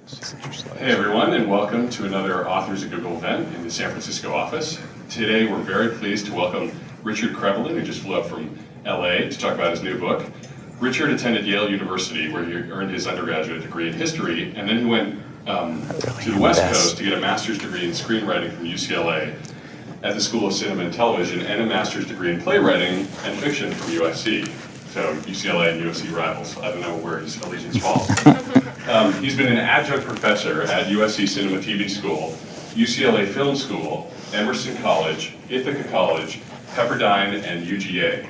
Hey everyone, and welcome to another Authors at Google event in the San Francisco office. Today we're very pleased to welcome Richard Krevolin, who just flew up from LA to talk about his new book. Richard attended Yale University, where he earned his undergraduate degree in history, and then he went to the West Coast to get a master's degree in screenwriting from UCLA at the School of Cinema and Television, and a master's degree in playwriting and fiction from USC. So UCLA and USC rivals. I don't know where his allegiance falls. He's been an adjunct professor at USC Cinema TV School, UCLA Film School, Emerson College, Ithaca College, Pepperdine, and UGA.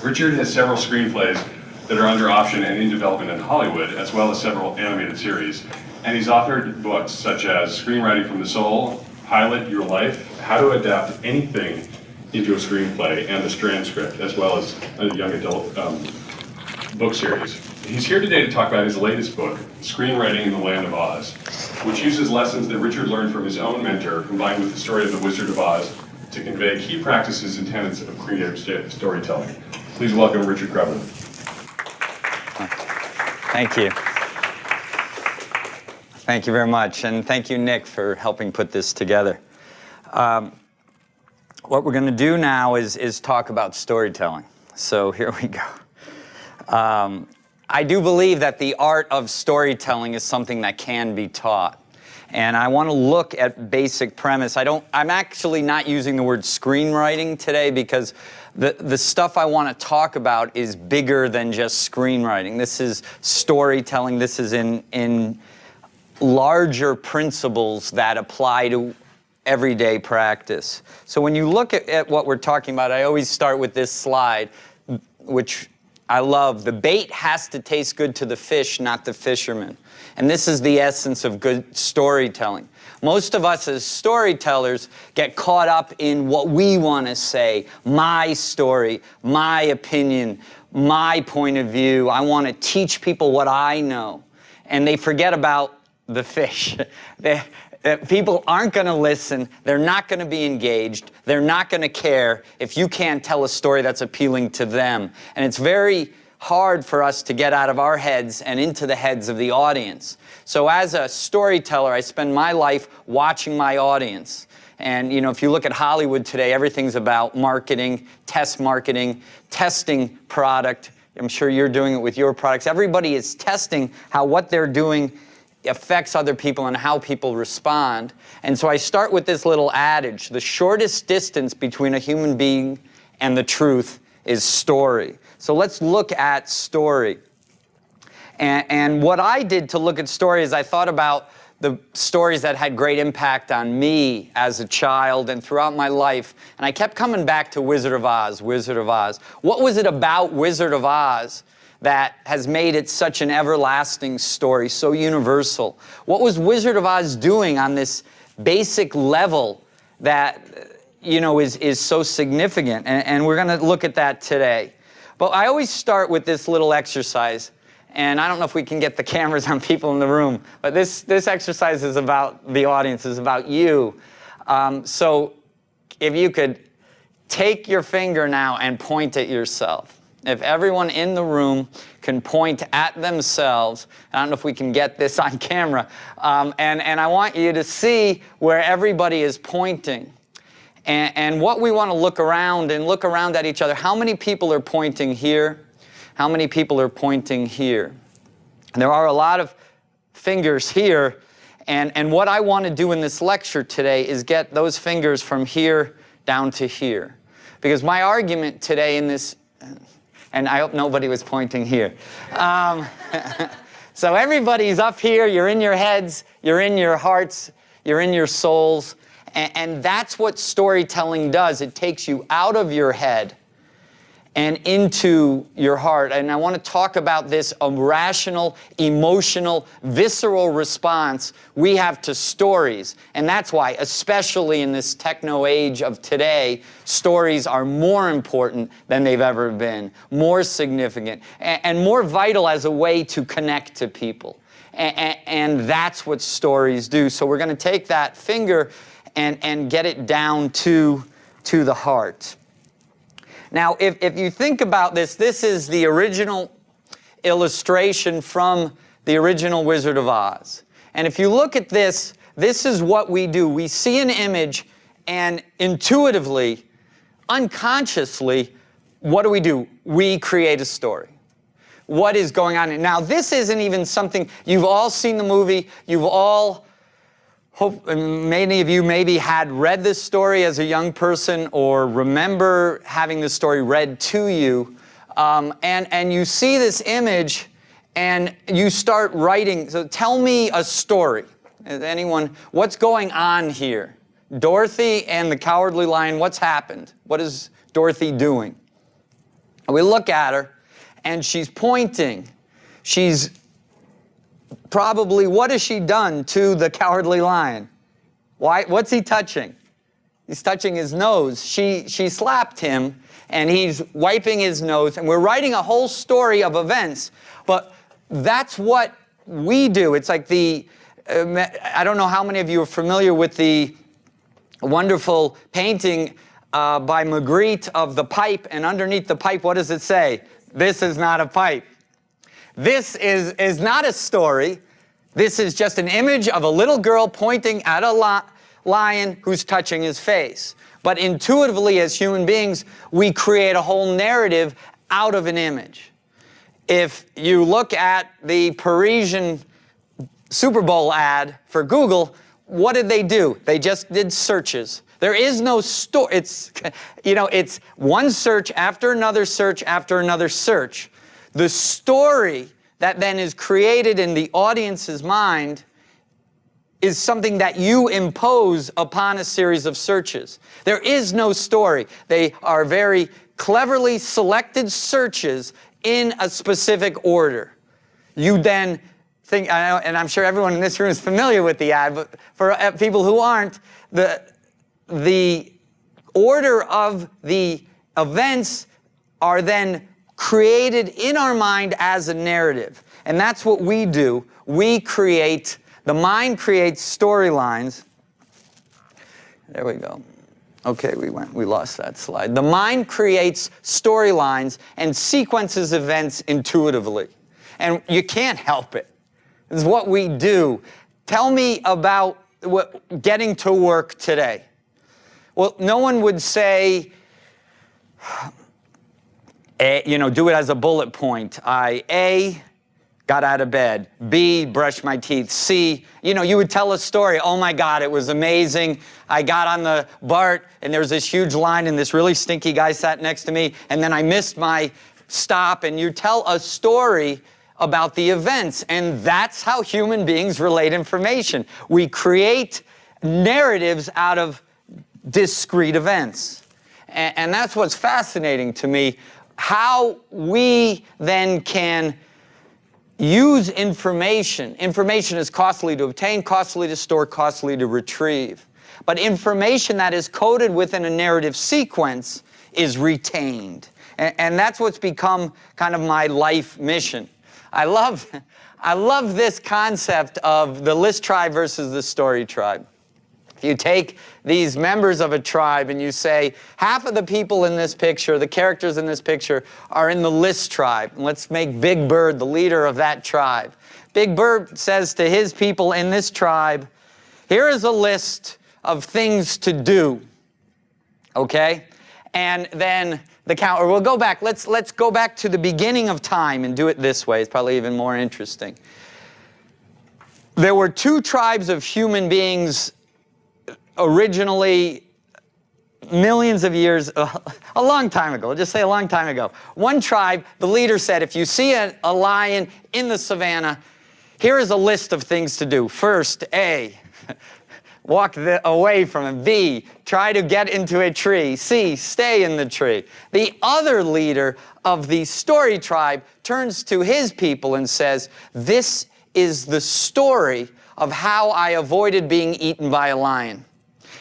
Richard has several screenplays that are under option and in development in Hollywood, as well as several animated series. And he's authored books such as Screenwriting from the Soul, Pilot Your Life, How to Adapt Anything into a Screenplay, and the Transcript, as well as a young adult book series. He's here today to talk about his latest book, Screenwriting in the Land of Oz, which uses lessons that Richard learned from his own mentor, combined with the story of the Wizard of Oz, to convey key practices and tenets of creative storytelling. Please welcome Richard Krevolin. Thank you. Thank you very much, and thank you, Nick, for helping put this together. What we're going to do now is talk about storytelling. So here we go. I do believe that the art of storytelling is something that can be taught. And I want to look at basic premise. I'm actually not using the word screenwriting today because the stuff I want to talk about is bigger than just screenwriting. This is storytelling. This is in larger principles that apply to everyday practice. So when you look at what we're talking about, I always start with this slide, which I love. The bait has to taste good to the fish, not the fisherman. And this is the essence of good storytelling. Most of us as storytellers get caught up in what we want to say, my story, my opinion, my point of view. I want to teach people what I know. And they forget about the fish. People aren't going to listen, they're not going to be engaged, they're not going to care if you can't tell a story that's appealing to them. And it's very hard for us to get out of our heads and into the heads of the audience. So as a storyteller, I spend my life watching my audience. And you know, if you look at Hollywood today, everything's about marketing, testing product. I'm sure you're doing it with your products. Everybody is testing how what they're doing affects other people and how people respond. And so I start with this little adage: the shortest distance between a human being and the truth is story. So let's look at story. And what I did to look at story is I thought about the stories that had great impact on me as a child and throughout my life. And I kept coming back to Wizard of Oz, Wizard of Oz. What was it about Wizard of Oz that has made it such an everlasting story, so universal? What was Wizard of Oz doing on this basic level that, you know, is so significant? And we're going to look at that today. But I always start with this little exercise. And I don't know if we can get the cameras on people in the room, but this exercise is about the audience, is about you. So if you could take your finger now and point at yourself. If everyone in the room can point at themselves, I don't know if we can get this on camera, and I want you to see where everybody is pointing. And what we want to look around at each other. How many people are pointing here? How many people are pointing here? And there are a lot of fingers here, and what I want to do in this lecture today is get those fingers from here down to here. Because my argument today in this, and I hope nobody was pointing here. So everybody's up here, you're in your heads, you're in your hearts, you're in your souls, and that's what storytelling does. It takes you out of your head and into your heart. And I want to talk about this rational, emotional, visceral response we have to stories. And that's why, especially in this techno age of today, stories are more important than they've ever been, more significant, and more vital as a way to connect to people. And that's what stories do. So we're going to take that finger and get it down to the heart. Now, if you think about this, this is the original illustration from the original Wizard of Oz. And if you look at this, this is what we do. We see an image, and intuitively, unconsciously, what do? We create a story. What is going on? Now, this isn't even something, you've all seen the movie, you've all, many of you maybe had read this story as a young person or remember having this story read to you, and you see this image and you start writing. So tell me a story. Anyone, what's going on here? Dorothy and the Cowardly Lion, what's happened? What is Dorothy doing? We look at her, and she's pointing. She's probably, what has she done to the Cowardly Lion? Why? What's he touching? He's touching his nose. She slapped him, and he's wiping his nose, and we're writing a whole story of events, but that's what we do. It's like I don't know how many of you are familiar with the wonderful painting by Magritte of the pipe, and underneath the pipe, what does it say? This is not a pipe. This is not a story. This is just an image of a little girl pointing at a lion who's touching his face. But intuitively, as human beings, we create a whole narrative out of an image. If you look at the Parisian Super Bowl ad for Google, what did they do? They just did searches. There is no story. It's one search after another search after another search. The story that then is created in the audience's mind is something that you impose upon a series of searches. There is no story. They are very cleverly selected searches in a specific order. You then think, and I'm sure everyone in this room is familiar with the ad, but for people who aren't, the order of the events are then created in our mind as a narrative. And that's what we do. The mind creates storylines. There we go. Okay, we lost that slide. The mind creates storylines and sequences events intuitively. And you can't help it. It's what we do. Tell me about getting to work today. Well, no one would say, do it as a bullet point. A, got out of bed. B, brushed my teeth. C, you would tell a story. Oh my God, it was amazing. I got on the BART and there was this huge line and this really stinky guy sat next to me and then I missed my stop, and you tell a story about the events, and that's how human beings relate information. We create narratives out of discrete events. And that's what's fascinating to me, how we then can use information. Information is costly to obtain, costly to store, costly to retrieve. But information that is coded within a narrative sequence is retained. And that's what's become kind of my life mission. I love this concept of the list tribe versus the story tribe. If you take these members of a tribe and you say, half of the people in this picture, the characters in this picture, are in the list tribe. And let's make Big Bird the leader of that tribe. Big Bird says to his people in this tribe, here is a list of things to do. Okay? And then we'll go back. Let's go back to the beginning of time and do it this way. It's probably even more interesting. There were two tribes of human beings originally, millions of years, a long time ago. I'll just say a long time ago. One tribe, the leader said, if you see a lion in the savannah, here is a list of things to do. First, A, walk away from him. B, try to get into a tree. C, stay in the tree. The other leader of the story tribe turns to his people and says, this is the story of how I avoided being eaten by a lion.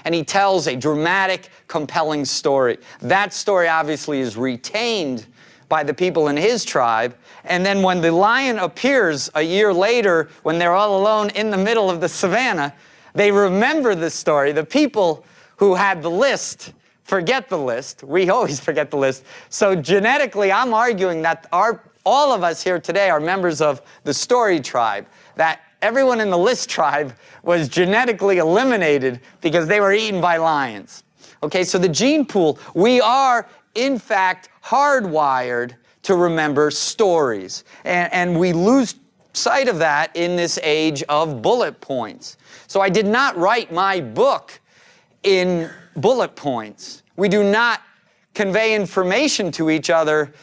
And he tells a dramatic, compelling story. That story obviously is retained by the people in his tribe. And then when the lion appears a year later, when they're all alone in the middle of the savannah, they remember the story. The people who had the list forget the list. We always forget the list. So genetically, I'm arguing that all of us here today are members of the story tribe. That everyone in the List tribe was genetically eliminated because they were eaten by lions. Okay, so the gene pool, we are, in fact, hardwired to remember stories. And we lose sight of that in this age of bullet points. So I did not write my book in bullet points. We do not convey information to each other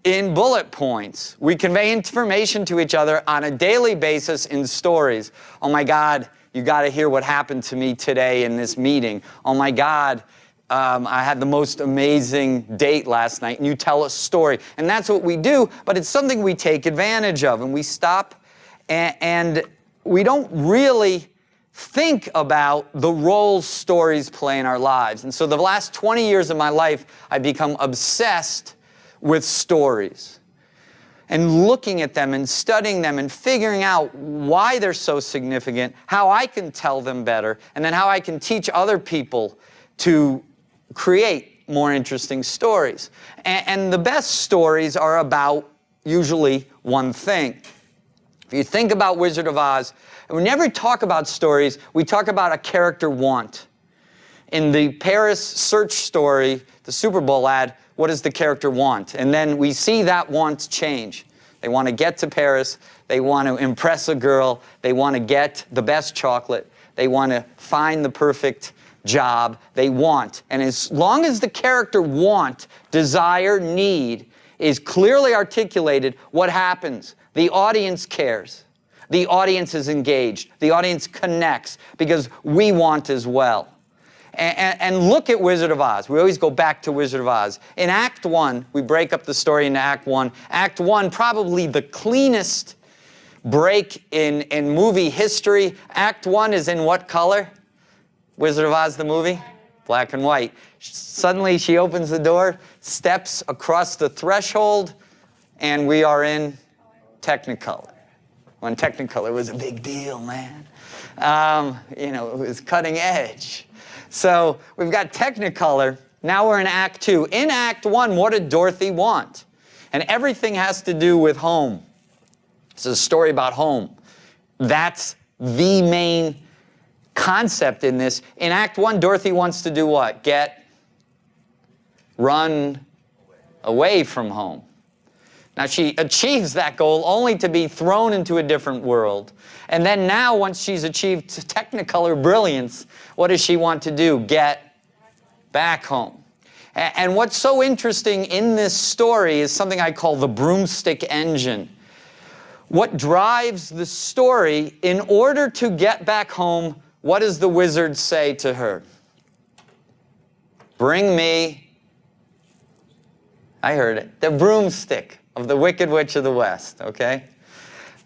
in bullet points. We convey information to each other on a daily basis in stories. Oh my God, you got to hear what happened to me today in this meeting. Oh my God, I had the most amazing date last night, and you tell a story. And that's what we do, but it's something we take advantage of, and we stop and we don't really think about the roles stories play in our lives. And so the last 20 years of my life, I've become obsessed with stories and looking at them and studying them and figuring out why they're so significant, how I can tell them better, and then how I can teach other people to create more interesting stories. And the best stories are about usually one thing. If you think about Wizard of Oz, we never talk about stories, we talk about a character want. In the Paris search story, the Super Bowl ad, what does the character want? And then we see that want change. They want to get to Paris, they want to impress a girl, they want to get the best chocolate, they want to find the perfect job, they want. And as long as the character want, desire, need is clearly articulated, what happens? The audience cares. The audience is engaged. The audience connects because we want as well. And look at Wizard of Oz. We always go back to Wizard of Oz. In Act 1, we break up the story into Act 1. Act 1, probably the cleanest break in movie history. Act 1 is in what color? Wizard of Oz, the movie? Black and white. Suddenly she opens the door, steps across the threshold, and we are in Technicolor. When Technicolor was a big deal, man. You know, it was cutting edge. So we've got Technicolor. Now we're in Act 2. In Act 1, what did Dorothy want? And everything has to do with home. It's a story about home. That's the main concept in this. In Act 1, Dorothy wants to do what? Run away from home. Now she achieves that goal only to be thrown into a different world. And then now, once she's achieved Technicolor brilliance, what does she want to do? Get back home. And what's so interesting in this story is something I call the broomstick engine. What drives the story, in order to get back home, what does the wizard say to her? Bring me, I heard it, the broomstick of the Wicked Witch of the West, okay?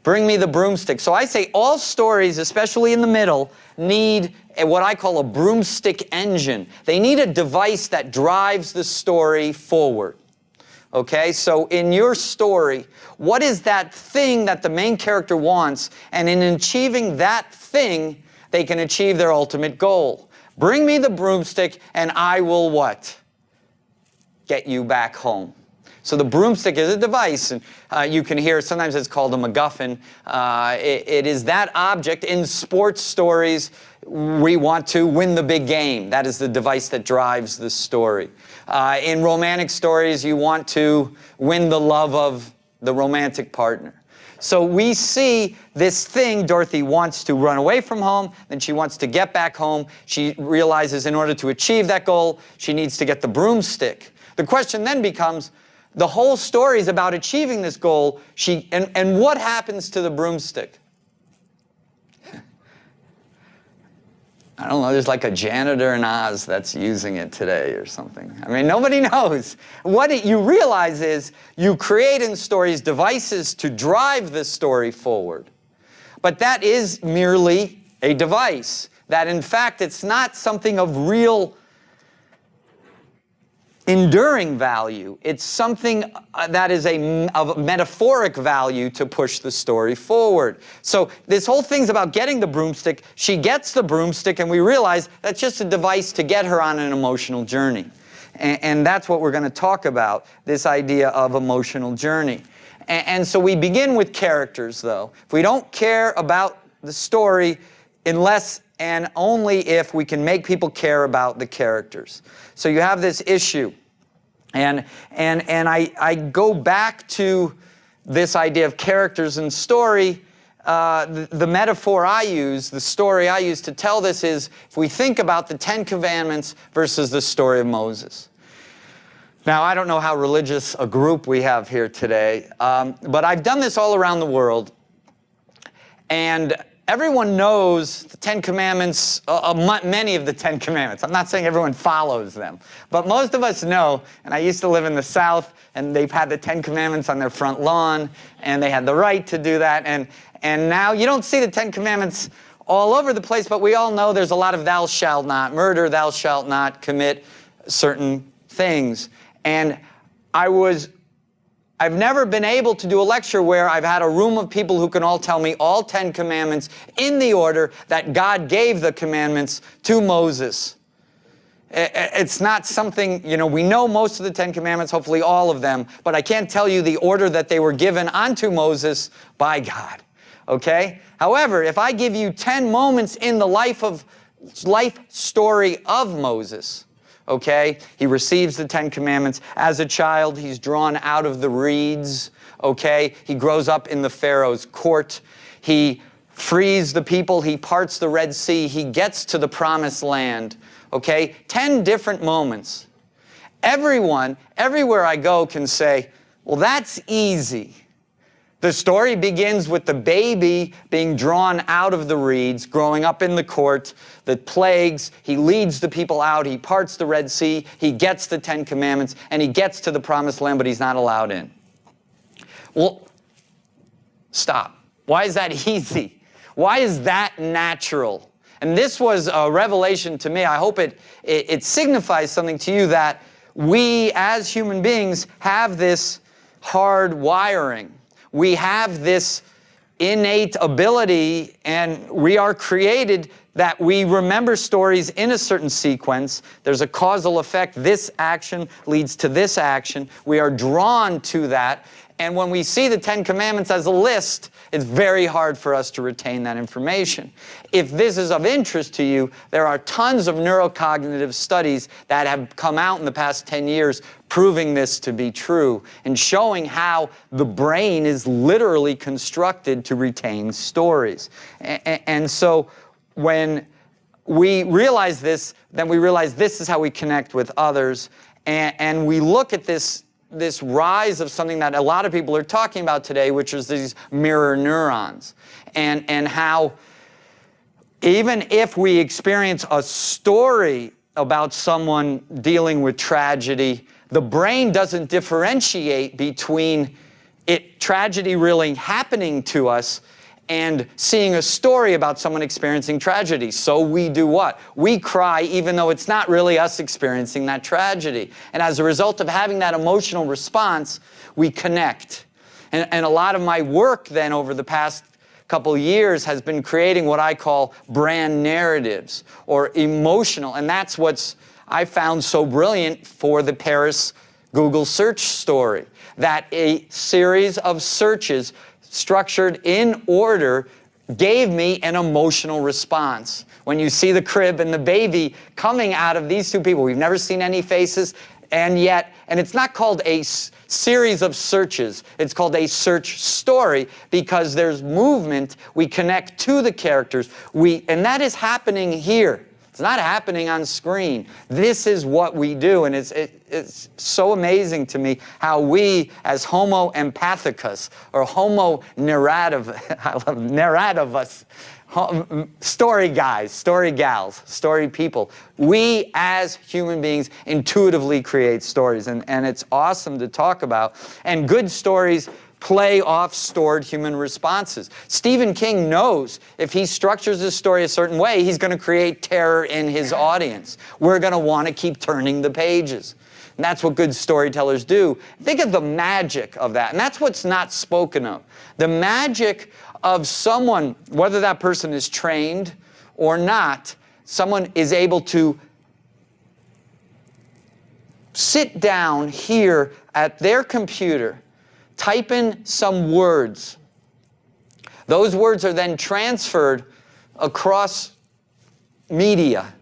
Bring me the broomstick. So I say all stories, especially in the middle, need what I call a broomstick engine. They need a device that drives the story forward. Okay, so in your story, what is that thing that the main character wants? And in achieving that thing, they can achieve their ultimate goal. Bring me the broomstick and I will what? Get you back home. So the broomstick is a device, and you can hear sometimes it's called a MacGuffin. It is that object. In sports stories, we want to win the big game. That is the device that drives the story. In romantic stories, you want to win the love of the romantic partner. So we see this thing, Dorothy wants to run away from home, then she wants to get back home. She realizes in order to achieve that goal, she needs to get the broomstick. The question then becomes, the whole story is about achieving this goal. And what happens to the broomstick? I don't know, there's like a janitor in Oz that's using it today or something. I mean, nobody knows. What you realize is you create in stories devices to drive the story forward. But that is merely a device. That in fact, it's not something of real enduring value. It's something that is of metaphoric value to push the story forward. So this whole thing's about getting the broomstick. She gets the broomstick, and we realize that's just a device to get her on an emotional journey. And that's what we're going to talk about, this idea of emotional journey. And so we begin with characters, though. If we don't care about the story unless and only if we can make people care about the characters. So you have this issue. And I go back to this idea of characters and story. The metaphor I use, the story I use to tell this is, if we think about the Ten Commandments versus the story of Moses. Now, I don't know how religious a group we have here today, but I've done this all around the world, and everyone knows the Ten Commandments, many of the Ten Commandments. I'm not saying everyone follows them, but most of us know, and I used to live in the South, and they've had the Ten Commandments on their front lawn, and they had the right to do that, and now you don't see the Ten Commandments all over the place, but we all know there's a lot of thou shalt not murder, thou shalt not commit certain things. And I've never been able to do a lecture where I've had a room of people who can all tell me all 10 commandments in the order that God gave the commandments to Moses. It's not something, we know most of the 10 commandments, hopefully all of them, but I can't tell you the order that they were given unto Moses by God, okay? However, if I give you 10 moments in the life story of Moses, okay? He receives the 10 commandments. As a child, he's drawn out of the reeds, okay? He grows up in the Pharaoh's court. He frees the people. He parts the Red Sea. He gets to the promised land, okay? 10 different moments. Everyone, everywhere I go can say, well, that's easy. The story begins with the baby being drawn out of the reeds, growing up in the court, the plagues, he leads the people out, he parts the Red Sea, he gets the 10 commandments, and he gets to the promised land, but he's not allowed in. Well, stop. Why is that easy? Why is that natural? And this was a revelation to me. I hope it signifies something to you, that we as human beings have this hard wiring. We have this innate ability, and we are created that we remember stories in a certain sequence. There's a causal effect. This action leads to this action. We are drawn to that. And when we see the 10 Commandments as a list, it's very hard for us to retain that information. If this is of interest to you, there are tons of neurocognitive studies that have come out in the past 10 years proving this to be true and showing how the brain is literally constructed to retain stories. And so when we realize this, then we realize this is how we connect with others. And we look at this rise of something that a lot of people are talking about today, which is these mirror neurons, and how even if we experience a story about someone dealing with tragedy, the brain doesn't differentiate between tragedy really happening to us and seeing a story about someone experiencing tragedy. So we do what? We cry even though it's not really us experiencing that tragedy. And as a result of having that emotional response, we connect. And a lot of my work then over the past couple years has been creating what I call brand narratives, or emotional. And that's what's I found so brilliant for the Paris Google search story, that a series of searches structured in order gave me an emotional response. When you see the crib and the baby coming out of these two people, we've never seen any faces, and it's not called a series of searches, it's called a search story, because there's movement, we connect to the characters, and that is happening here. It's not happening on screen. This is what we do, and it's so amazing to me how we, as Homo empathicus, or Homo narrativus, story guys, story gals, story people, we as human beings intuitively create stories, and it's awesome to talk about. And good stories play off stored human responses. Stephen King knows if he structures his story a certain way, he's going to create terror in his audience. We're going to want to keep turning the pages. And that's what good storytellers do. Think of the magic of that. And that's what's not spoken of. The magic of someone, whether that person is trained or not, someone is able to sit down here at their computer, type in some words. Those words are then transferred across media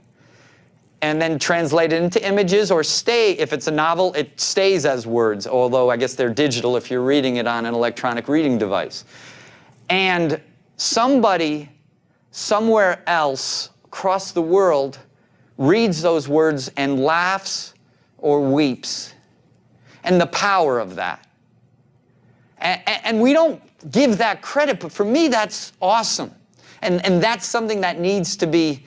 and then translated into images, or if it's a novel, it stays as words, although I guess they're digital if you're reading it on an electronic reading device. And somebody somewhere else across the world reads those words and laughs or weeps. And the power of that. And we don't give that credit, but for me that's awesome. And that's something that needs to be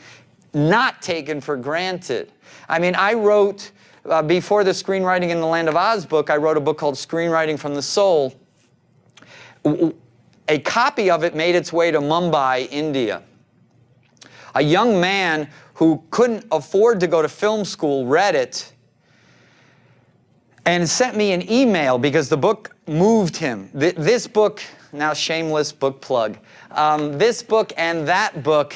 not taken for granted. I mean, I wrote, before the Screenwriting in the Land of Oz book, I wrote a book called Screenwriting from the Soul. A copy of it made its way to Mumbai, India. A young man who couldn't afford to go to film school read it and sent me an email because the book moved him. This book, now shameless book plug, this book and that book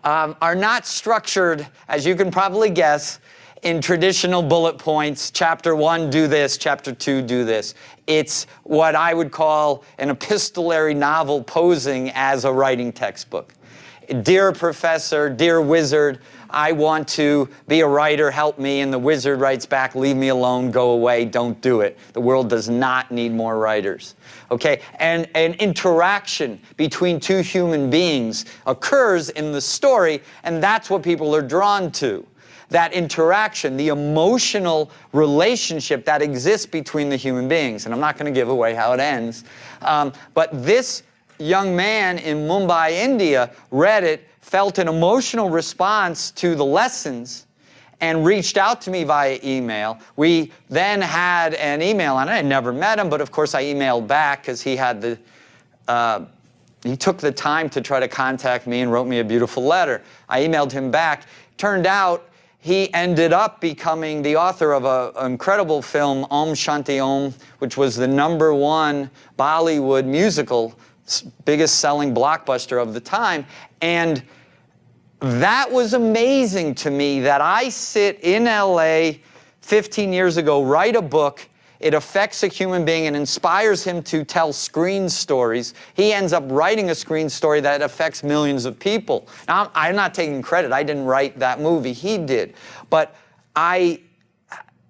are not structured, as you can probably guess, in traditional bullet points. Chapter 1, do this. Chapter 2, do this. It's what I would call an epistolary novel posing as a writing textbook. Dear professor, dear wizard, I want to be a writer, help me. And the wizard writes back, leave me alone, go away, don't do it. The world does not need more writers. Okay, and an interaction between two human beings occurs in the story, and that's what people are drawn to. That interaction, the emotional relationship that exists between the human beings. And I'm not going to give away how it ends. But this young man in Mumbai, India, read it, felt an emotional response to the lessons, and reached out to me via email. We then had an email, and I had never met him, but of course I emailed back because he had he took the time to try to contact me and wrote me a beautiful letter. I emailed him back. Turned out he ended up becoming the author of an incredible film, Om Shanti Om, which was the #1 Bollywood musical, biggest selling blockbuster of the time. And that was amazing to me, that I sit in LA 15 years ago, write a book, it affects a human being and inspires him to tell screen stories. He ends up writing a screen story that affects millions of people. Now, I'm not taking credit. I didn't write that movie. He did. But I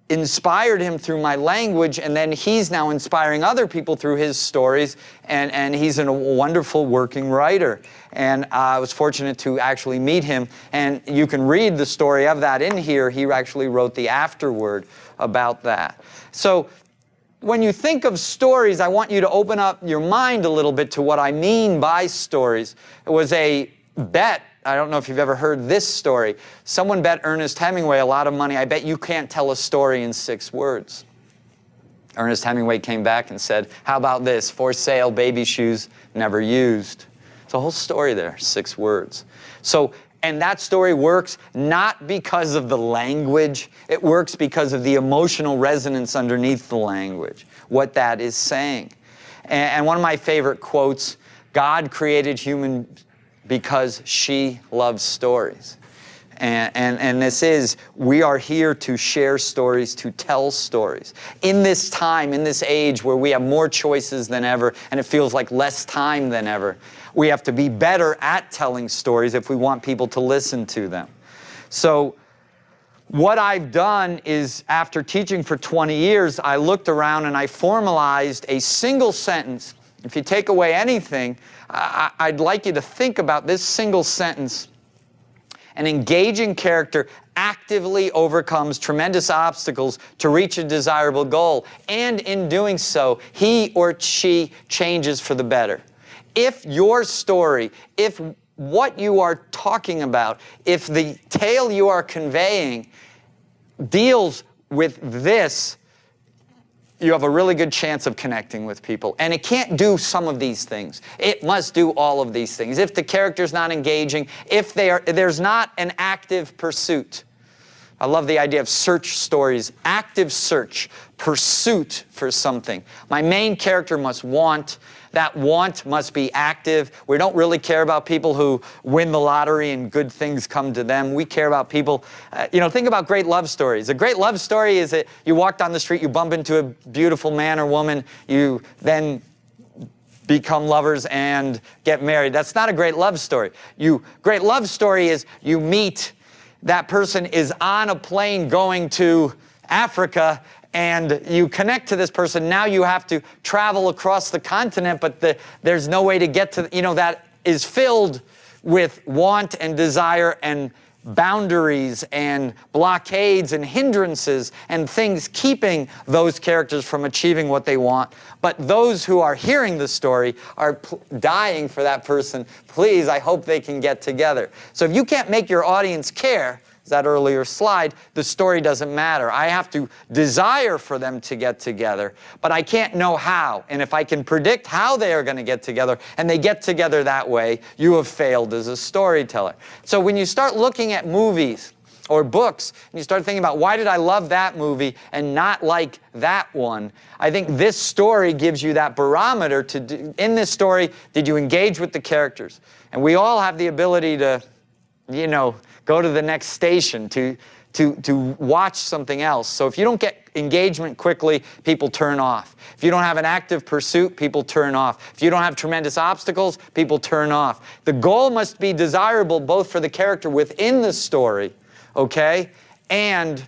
inspired him through my language, and then he's now inspiring other people through his stories, and he's a wonderful working writer. And I was fortunate to actually meet him, and you can read the story of that in here. He actually wrote the afterword about that. So when you think of stories, I want you to open up your mind a little bit to what I mean by stories. It was a bet. I don't know if you've ever heard this story. Someone bet Ernest Hemingway a lot of money. I bet you can't tell a story in 6 words. Ernest Hemingway came back and said, how about this? For sale, baby shoes, never used. It's a whole story there, 6 words. So, and that story works not because of the language. It works because of the emotional resonance underneath the language, what that is saying. And one of my favorite quotes, God created human because she loves stories. And this is, we are here to share stories, to tell stories. In this time, in this age where we have more choices than ever, and it feels like less time than ever, we have to be better at telling stories if we want people to listen to them. So what I've done is, after teaching for 20 years, I looked around and I formalized a single sentence. If you take away anything, I'd like you to think about this single sentence. An engaging character actively overcomes tremendous obstacles to reach a desirable goal, and in doing so, he or she changes for the better. If your story, if what you are talking about, if the tale you are conveying deals with this, you have a really good chance of connecting with people. And it can't do some of these things. It must do all of these things. If the character's not engaging, if there's not an active pursuit. I love the idea of search stories, active search, pursuit for something. My main character must want that want must be active. We don't really care about people who win the lottery and good things come to them. We care about people, think about great love stories. A great love story is that you walk down the street, you bump into a beautiful man or woman, you then become lovers and get married. That's not a great love story. Great love story is you meet, that person is on a plane going to Africa, and you connect to this person. Now you have to travel across the continent, but there's no way to get to, that is filled with want and desire and boundaries and blockades and hindrances and things keeping those characters from achieving what they want. But those who are hearing the story are dying for that person. Please, I hope they can get together. So if you can't make your audience care, that earlier slide, the story doesn't matter. I have to desire for them to get together, but I can't know how. And if I can predict how they are going to get together, and they get together that way, you have failed as a storyteller. So when you start looking at movies or books, and you start thinking about, why did I love that movie and not like that one? I think this story gives you that barometer to do. In this story, did you engage with the characters? And we all have the ability to, go to the next station, to watch something else. So if you don't get engagement quickly, people turn off. If you don't have an active pursuit, people turn off. If you don't have tremendous obstacles, people turn off. The goal must be desirable both for the character within the story, okay, and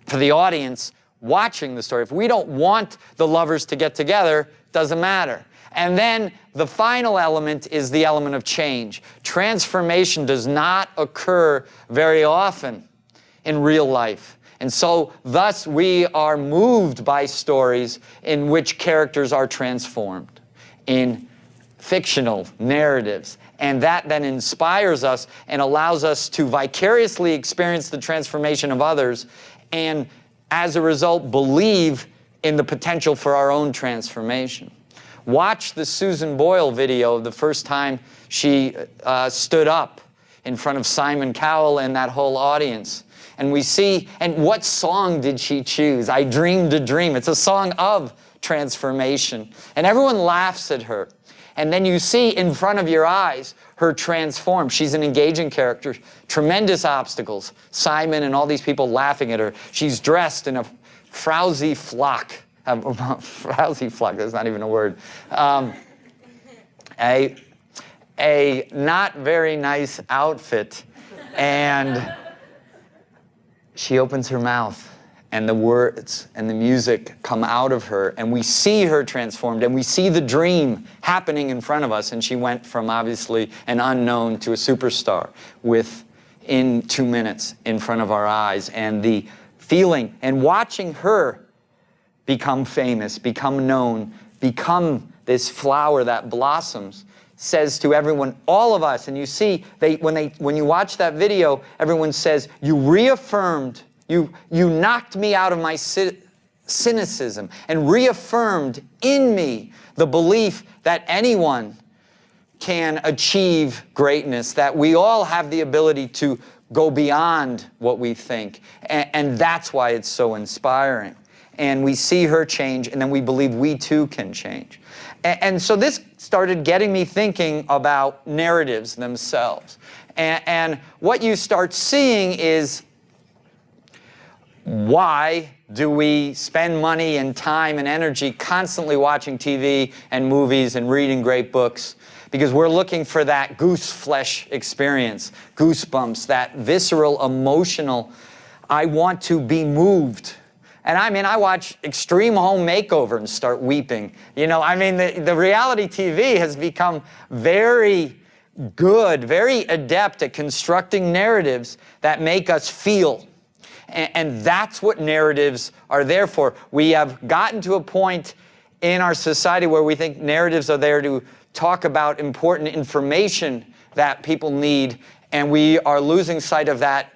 for the audience watching the story. If we don't want the lovers to get together, it doesn't matter. And then the final element is the element of change. Transformation does not occur very often in real life. And so, thus, we are moved by stories in which characters are transformed in fictional narratives. And that then inspires us and allows us to vicariously experience the transformation of others and, as a result, believe in the potential for our own transformation. Watch the Susan Boyle video of the first time she stood up in front of Simon Cowell and that whole audience. And we see, and what song did she choose? I Dreamed a Dream. It's a song of transformation. And everyone laughs at her. And then you see in front of your eyes her transform. She's an engaging character, tremendous obstacles. Simon and all these people laughing at her. She's dressed in a frowsy flock. Frowsy flock, that's not even a word. A not very nice outfit. And she opens her mouth, and the words and the music come out of her, and we see her transformed, and we see the dream happening in front of us, and she went from obviously an unknown to a superstar in 2 minutes in front of our eyes. And the feeling, and watching her become famous, become known, become this flower that blossoms, says to everyone, all of us, and you see, when you watch that video, everyone says, you reaffirmed, you knocked me out of my cynicism and reaffirmed in me the belief that anyone can achieve greatness, that we all have the ability to go beyond what we think. And that's why it's so inspiring. And we see her change, and then we believe we too can change. And so this started getting me thinking about narratives themselves. And what you start seeing is, why do we spend money and time and energy constantly watching TV and movies and reading great books? Because we're looking for that goose flesh experience, goosebumps, that visceral, emotional, I want to be moved. And I watch Extreme Home Makeover and start weeping. The reality TV has become very good, very adept at constructing narratives that make us feel. And that's what narratives are there for. We have gotten to a point in our society where we think narratives are there to talk about important information that people need, and we are losing sight of that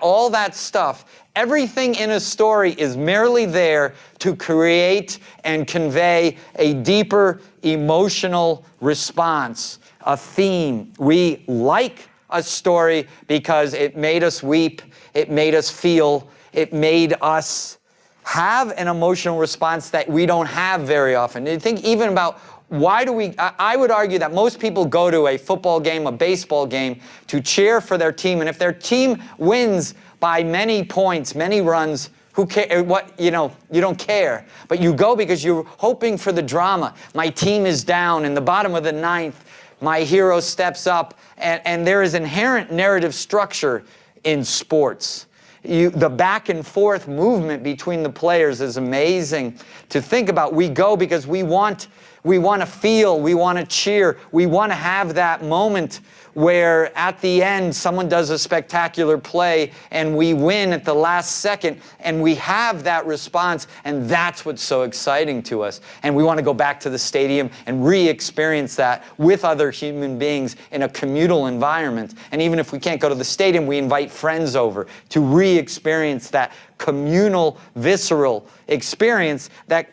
all that stuff. Everything in a story is merely there to create and convey a deeper emotional response, a theme. We like a story because it made us weep, it made us feel, it made us have an emotional response that we don't have very often. You think even about why do we, I would argue that most people go to a football game, a baseball game, to cheer for their team. And if their team wins by many points, many runs, who care? What, you don't care. But you go because you're hoping for the drama. My team is down in the bottom of the ninth. My hero steps up. And there is inherent narrative structure in sports. The back and forth movement between the players is amazing to think about. We go because we want to feel, we want to cheer, we want to have that moment where at the end someone does a spectacular play and we win at the last second, and we have that response, and that's what's so exciting to us. And we want to go back to the stadium and re-experience that with other human beings in a communal environment. And even if we can't go to the stadium, we invite friends over to re-experience that communal, visceral experience that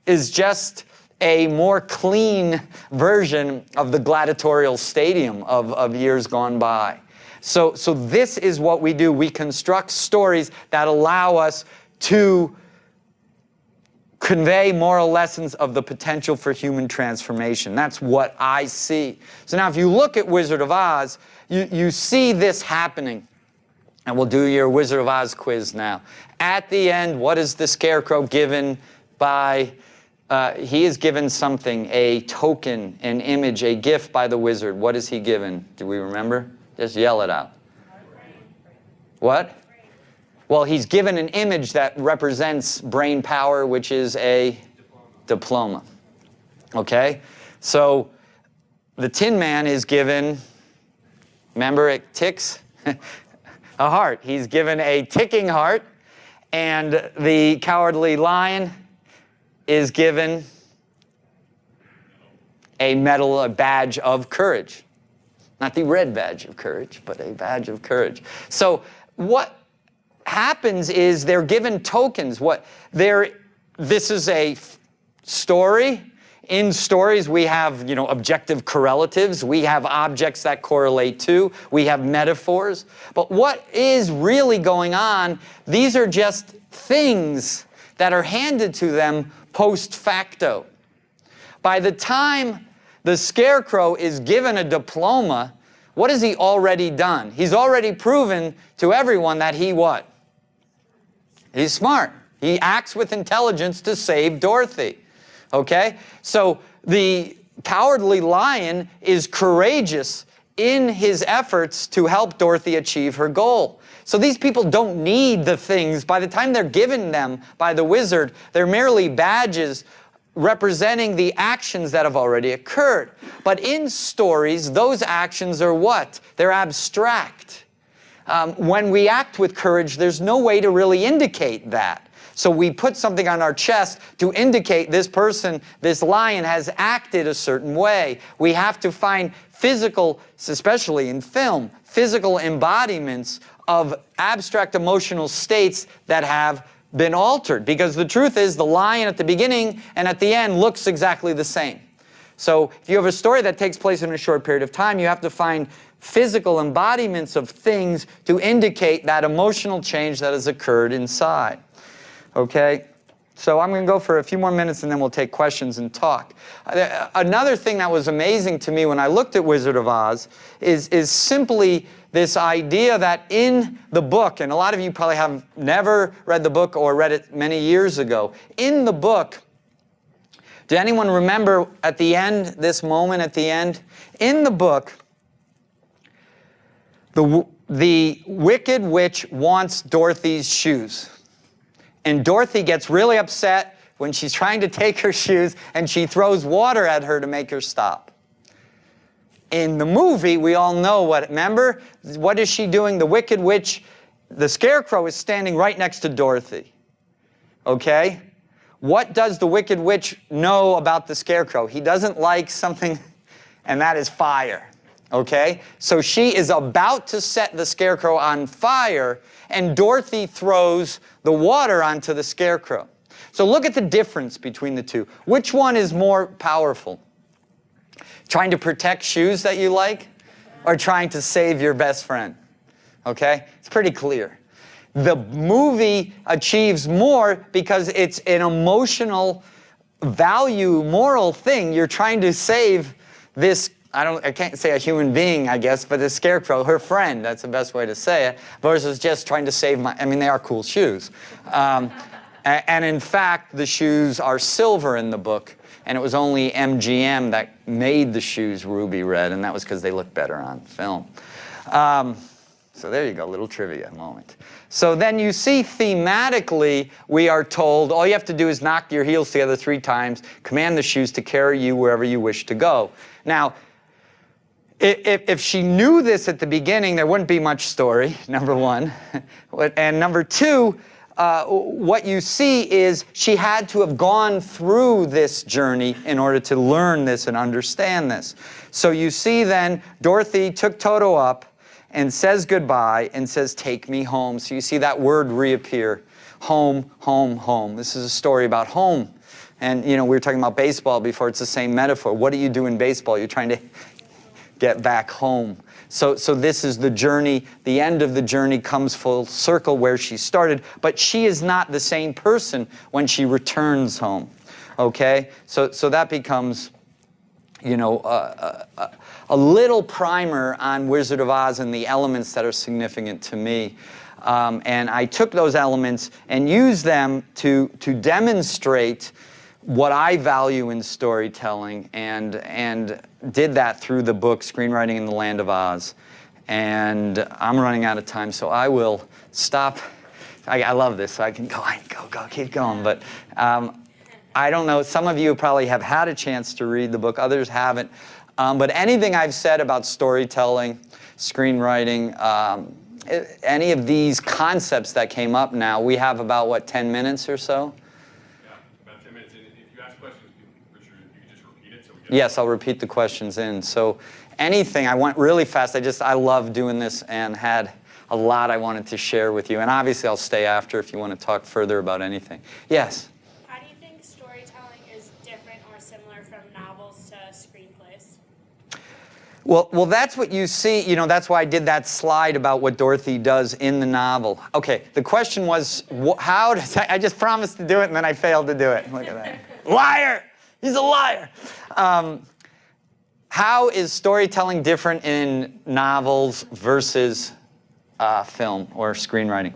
is just a more clean version of the gladiatorial stadium of years gone by. So this is what we do. We construct stories that allow us to convey moral lessons of the potential for human transformation. That's what I see. So now if you look at Wizard of Oz, you see this happening. And we'll do your Wizard of Oz quiz now. At the end, what is the Scarecrow given by... he is given something, a token, an image, a gift by the wizard. What is he given? Do we remember? Just yell it out. What? Well, he's given an image that represents brain power, which is a diploma. Okay? So the Tin Man is given, remember it ticks? A heart. He's given a ticking heart. And the Cowardly Lion is given a medal, a badge of courage. Not the red badge of courage, but a badge of courage. So what happens is they're given tokens. This is a story. In stories, we have, objective correlatives. We have objects that correlate to. We have metaphors. But what is really going on, these are just things that are handed to them post facto. By the time the Scarecrow is given a diploma, what has he already done? He's already proven to everyone that he what? He's smart. He acts with intelligence to save Dorothy. Okay? So the Cowardly Lion is courageous in his efforts to help Dorothy achieve her goal. So these people don't need the things. By the time they're given them by the wizard, they're merely badges representing the actions that have already occurred. But in stories, those actions are what? They're abstract. When we act with courage, there's no way to really indicate that. So we put something on our chest to indicate this person, this lion, has acted a certain way. We have to find physical, especially in film, physical embodiments of abstract emotional states that have been altered. Because the truth is, the lion at the beginning and at the end looks exactly the same. So if you have a story that takes place in a short period of time, you have to find physical embodiments of things to indicate that emotional change that has occurred inside. Okay? So I'm going to go for a few more minutes and then we'll take questions and talk. Another thing that was amazing to me when I looked at Wizard of Oz is simply this idea that in the book, and a lot of you probably have never read the book or read it many years ago, in the book, did anyone remember at the end, this moment at the end? In the book, the Wicked Witch wants Dorothy's shoes. And Dorothy gets really upset when she's trying to take her shoes and she throws water at her to make her stop. In the movie, we all know what, remember? What is she doing? The Wicked Witch, the Scarecrow is standing right next to Dorothy. Okay? What does the Wicked Witch know about the Scarecrow? He doesn't like something, and that is fire. Okay? So she is about to set the Scarecrow on fire, and Dorothy throws the water onto the Scarecrow. So look at the difference between the two. Which one is more powerful? Trying to protect shoes that you like, or trying to save your best friend? Okay? It's pretty clear. The movie achieves more because it's an emotional value, moral thing. You're trying to save this, I can't say a human being, I guess, but the scarecrow, her friend, that's the best way to say it, versus just trying to save they are cool shoes. And in fact, the shoes are silver in the book, and it was only MGM that made the shoes ruby red, and that was because they look better on film. So there you go, little trivia moment. So then you see thematically, we are told all you have to do is knock your heels together 3 times, command the shoes to carry you wherever you wish to go. Now, if she knew this at the beginning, there wouldn't be much story, number 1. And number 2, what you see is she had to have gone through this journey in order to learn this and understand this. So you see then Dorothy took Toto up and says goodbye and says, take me home. So you see that word reappear. Home, home, home. This is a story about home. And we were talking about baseball before. It's the same metaphor. What do you do in baseball? You're trying to get back home. So this is the journey. The end of the journey comes full circle where she started, but she is not the same person when she returns home. Okay? So that becomes, a little primer on Wizard of Oz and the elements that are significant to me. And I took those elements and used them to demonstrate what I value in storytelling, and did that through the book Screenwriting in the Land of Oz. And I'm running out of time, so I will stop. I love this, so I can go, keep going. But I don't know, some of you probably have had a chance to read the book, others haven't. But anything I've said about storytelling, screenwriting, any of these concepts that came up now, we have about, what, 10 minutes or so? About 10 minutes. And if you ask questions, Richard, you can just repeat it. So Yes, I'll repeat the questions in. So anything, I went really fast. I love doing this and had a lot I wanted to share with you. And obviously I'll stay after if you want to talk further about anything. Yes? How do you think storytelling is different or similar from novels to screenplays? Well, that's what you see. That's why I did that slide about what Dorothy does in the novel. Okay, the question was, how does I just promised to do it and then I failed to do it. Look at that. Liar! He's a liar! How is storytelling different in novels versus film or screenwriting?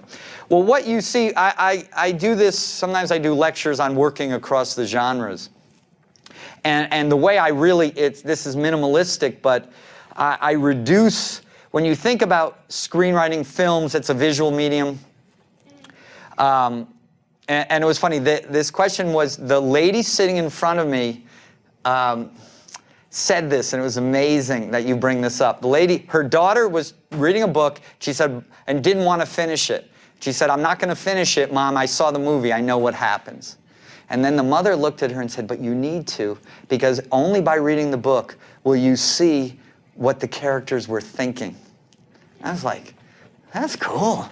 Well, what you see, I do this, sometimes I do lectures on working across the genres. And the way I really, this is minimalistic, but I reduce, when you think about screenwriting films, it's a visual medium. And it was funny, this question was, the lady sitting in front of me said this, and it was amazing that you bring this up. The lady, her daughter was reading a book, she said, and didn't want to finish it. She said, I'm not going to finish it, Mom, I saw the movie, I know what happens. And then the mother looked at her and said, but you need to, because only by reading the book will you see what the characters were thinking. I was like, that's cool.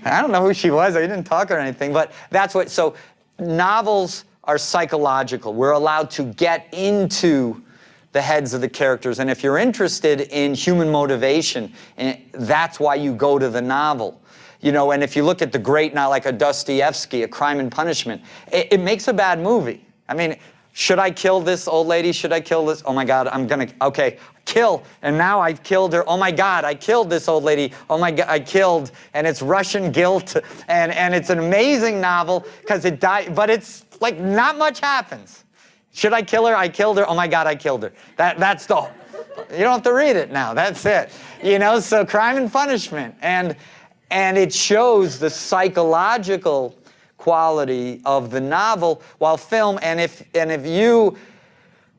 I don't know who she was, I didn't talk to her or anything, but that's what, so novels are psychological. We're allowed to get into the heads of the characters, and if you're interested in human motivation, that's why you go to the novel. And if you look at the great, not like a Dostoevsky, A Crime and Punishment, it makes a bad movie. I mean, should I kill this old lady? Should I kill this? Oh my God, okay, kill. And now I've killed her. Oh my God, I killed this old lady. Oh my God, I killed. And it's Russian guilt. And it's an amazing novel because it died, but it's like not much happens. Should I kill her? I killed her. Oh my God, I killed her. That's the, you don't have to read it now. That's it. So Crime and Punishment. And it shows the psychological quality of the novel, while film, and if you,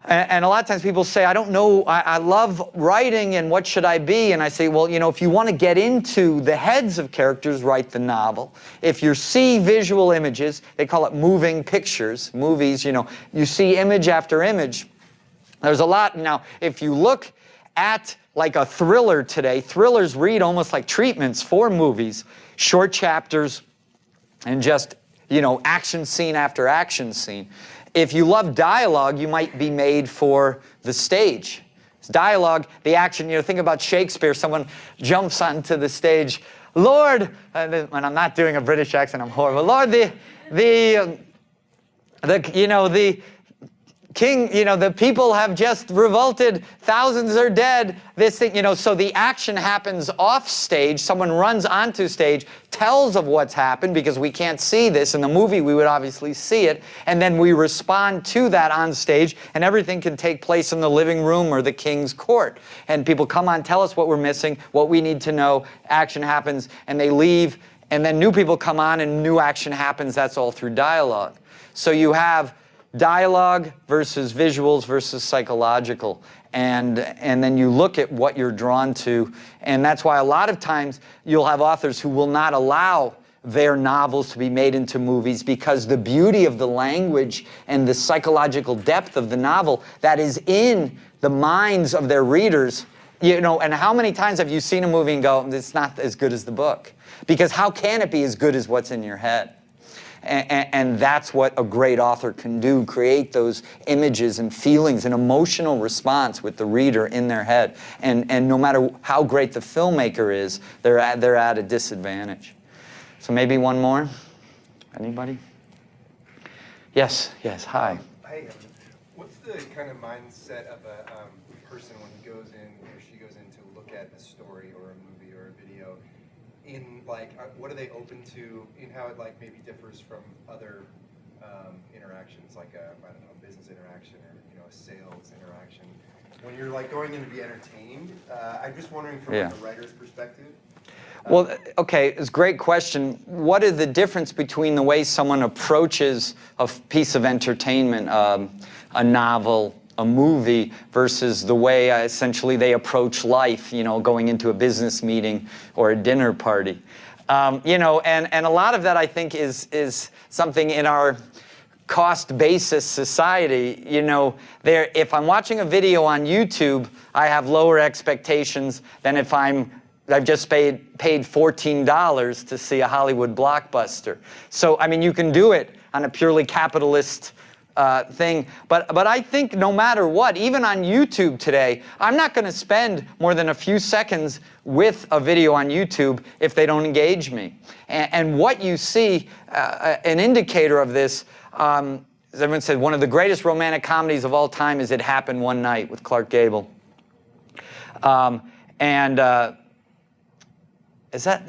and a lot of times people say, I don't know, I love writing and what should I be? And I say, well, if you want to get into the heads of characters, write the novel. If you see visual images, they call it moving pictures, movies, you see image after image. There's a lot. Now, if you look at like a thriller today, thrillers read almost like treatments for movies, short chapters, and just, action scene after action scene. If you love dialogue, you might be made for the stage. It's dialogue, the action, think about Shakespeare, someone jumps onto the stage, Lord, and I'm not doing a British accent, I'm horrible, Lord, King, the people have just revolted, thousands are dead, this thing, so the action happens off stage, someone runs onto stage, tells of what's happened because we can't see this. In the movie, we would obviously see it, and then we respond to that on stage, and everything can take place in the living room or the king's court. And people come on, tell us what we're missing, what we need to know, action happens, and they leave, and then new people come on and new action happens. That's all through dialogue. So you have dialogue versus visuals versus psychological, and then you look at what you're drawn to, and that's why a lot of times you'll have authors who will not allow their novels to be made into movies, because the beauty of the language and the psychological depth of the novel that is in the minds of their readers, and how many times have you seen a movie and go, it's not as good as the book? Because how can it be as good as what's in your head? And that's what a great author can do, create those images and feelings, an emotional response with the reader in their head. And no matter how great the filmmaker is, they're at a disadvantage. So maybe one more? Anybody? Yes, hi. Hey, what's the kind of mindset of a person when he goes in, or she goes in to look at a story or a movie or a video? In what are they open to in how it maybe differs from other interactions, like a, I don't know, business interaction or a sales interaction? When you're going in to be entertained, I'm just wondering from a writer's perspective. Well, okay, it's a great question. What is the difference between the way someone approaches a piece of entertainment, a novel, a movie, versus the way essentially they approach life, going into a business meeting or a dinner party? And a lot of that, I think, is something in our cost basis society. If I'm watching a video on YouTube, I have lower expectations than if I've just paid $14 to see a Hollywood blockbuster. So, I mean, you can do it on a purely capitalist thing. But I think no matter what, even on YouTube today, I'm not going to spend more than a few seconds with a video on YouTube if they don't engage me. And what you see, an indicator of this, as everyone said, one of the greatest romantic comedies of all time is It Happened One Night with Clark Gable. Is that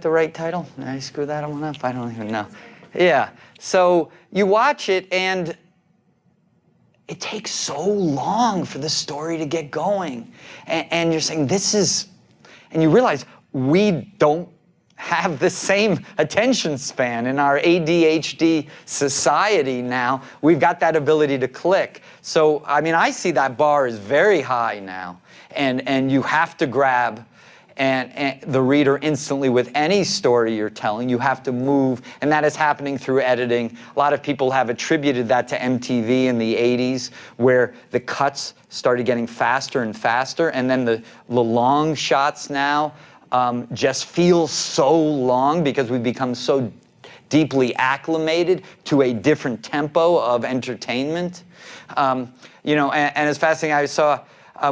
the right title? Did I screw that one up? I don't even know. Yeah. So you watch it, and it takes so long for the story to get going. And you're saying, and you realize we don't have the same attention span in our ADHD society now. We've got that ability to click. So, I mean, I see that bar is very high now. And you have to grab and the reader instantly with any story you're telling. You have to move, and that is happening through editing. A lot of people have attributed that to MTV in the 80s, where the cuts started getting faster and faster, and then the long shots now just feel so long because we've become so deeply acclimated to a different tempo of entertainment. And it's fascinating. I saw,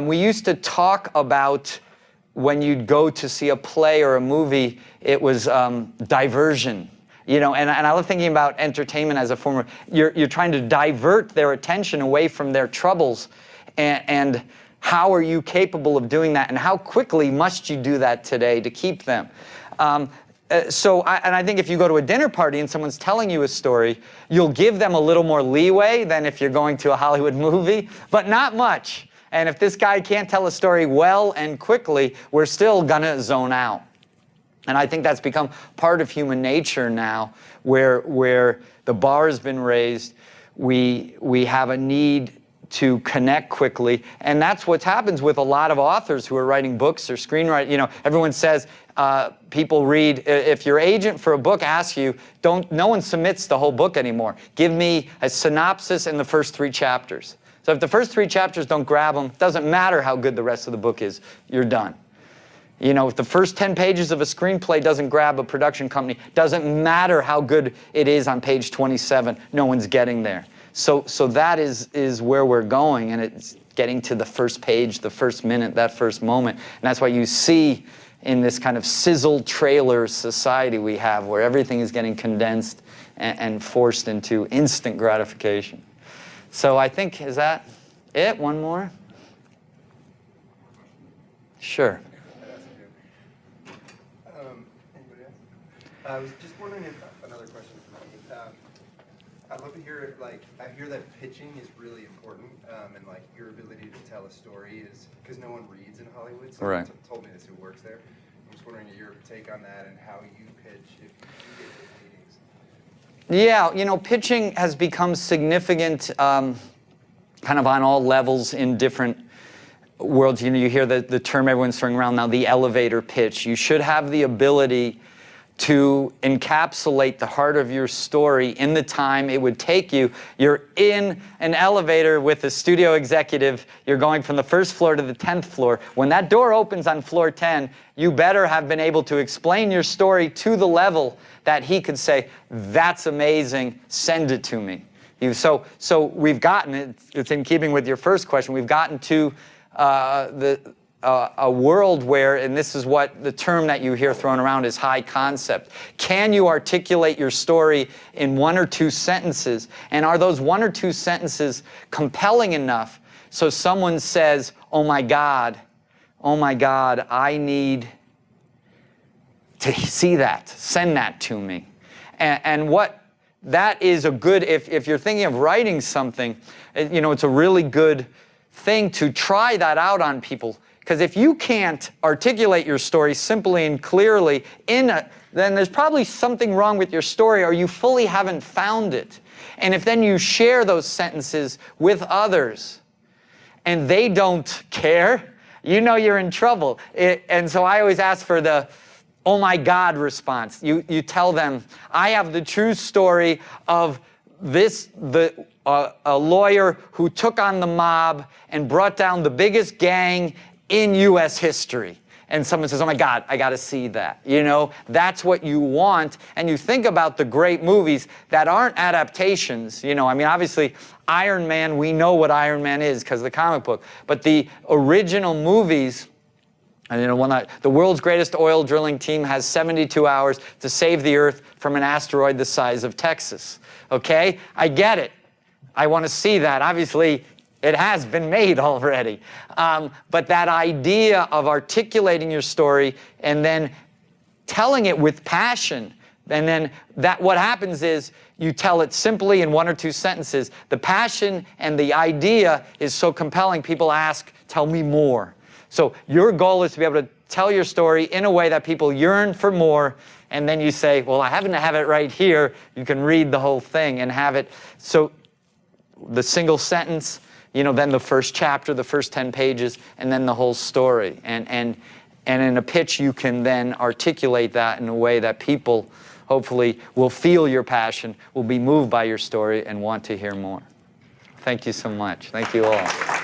we used to talk about when you'd go to see a play or a movie, it was diversion. And I love thinking about entertainment as a form of, you're trying to divert their attention away from their troubles, and how are you capable of doing that, and how quickly must you do that today to keep them? So I think if you go to a dinner party and someone's telling you a story, you'll give them a little more leeway than if you're going to a Hollywood movie, but not much. And if this guy can't tell a story well and quickly, we're still gonna zone out. And I think that's become part of human nature now, where the bar has been raised. We have a need to connect quickly, and that's what happens with a lot of authors who are writing books or screenwriting. Everyone says, people read, if your agent for a book asks you, no one submits the whole book anymore. Give me a synopsis in the first 3 chapters. So if the first 3 chapters don't grab them, it doesn't matter how good the rest of the book is, you're done. If the first 10 pages of a screenplay doesn't grab a production company, doesn't matter how good it is on page 27, no one's getting there. So that is where we're going, and it's getting to the first page, the first minute, that first moment. And that's why you see in this kind of sizzle trailer society we have, where everything is getting condensed and forced into instant gratification. So I think, is that it? One more? Sure. Anybody else? I was just wondering if another question for me. I'd love to hear, like, I hear that pitching is really important, and like your ability to tell a story is, because no one reads in Hollywood. Someone Right. told me this who works there. I'm just wondering your take on that and how you pitch if you do get those meetings. Yeah, you know, pitching has become significant kind of on all levels in different worlds. You know, you hear the term everyone's throwing around now, the elevator pitch. You should have the ability to encapsulate the heart of your story in the time it would take you. You're in an elevator with a studio executive. You're going from the first floor to the 10th floor. When that door opens on floor 10, you better have been able to explain your story to the level that he could say, that's amazing, send it to me. So we've gotten, it's in keeping with your first question, we've gotten to a world where, and this is what the term that you hear thrown around is high concept. Can you articulate your story in 1 or 2 sentences? And are those 1 or 2 sentences compelling enough so someone says, oh my God, I need to see that, send that to me. And what that is a good, if you're thinking of writing something, you know, it's a really good thing to try that out on people. Because if you can't articulate your story simply and clearly, then there's probably something wrong with your story or you fully haven't found it. And if then you share those sentences with others and they don't care, you know you're in trouble. And so I always ask for the, oh my God response. You tell them, I have the true story of a lawyer who took on the mob and brought down the biggest gang in U.S. history. And someone says, oh my God, I got to see that. You know, that's what you want. And you think about the great movies that aren't adaptations. You know, I mean, obviously, Iron Man, we know what Iron Man is because of the comic book. But the original movies, and you know, the world's greatest oil drilling team has 72 hours to save the Earth from an asteroid the size of Texas. Okay? I get it. I want to see that. Obviously, it has been made already. But that idea of articulating your story and then telling it with passion, and then what happens is you tell it simply in 1 or 2 sentences. The passion and the idea is so compelling, people ask, tell me more. So your goal is to be able to tell your story in a way that people yearn for more, and then you say, well, I happen to have it right here. You can read the whole thing and have it. So the single sentence, you know, then the first chapter, the first 10 pages, and then the whole story. And in a pitch, you can then articulate that in a way that people hopefully will feel your passion, will be moved by your story, and want to hear more. Thank you so much. Thank you all.